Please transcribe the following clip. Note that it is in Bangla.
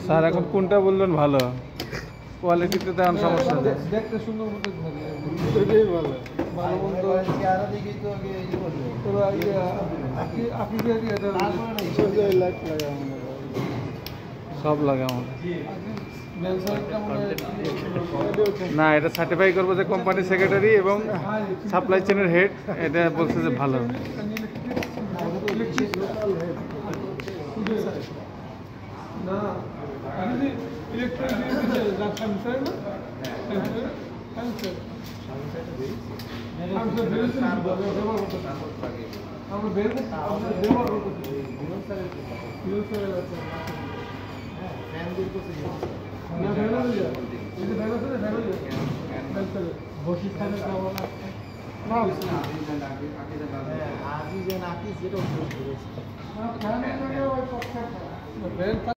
স্যার এখন কোনটা বললেন ভালো? কোয়ালিটিতে তেমন সমস্যা নেই, দেখতে সুন্দর মতো ভালো ভালো মন্দ চেহারা দেখেই তো আগে এই বলবে সব লাগে আমাদের। না, এটা সার্টিফাই করবো যে কোম্পানি সেক্রেটারি এবং সাপ্লাই চেনের হেড এটা বলছে যে ভালো। আজি যে নাকি যেটা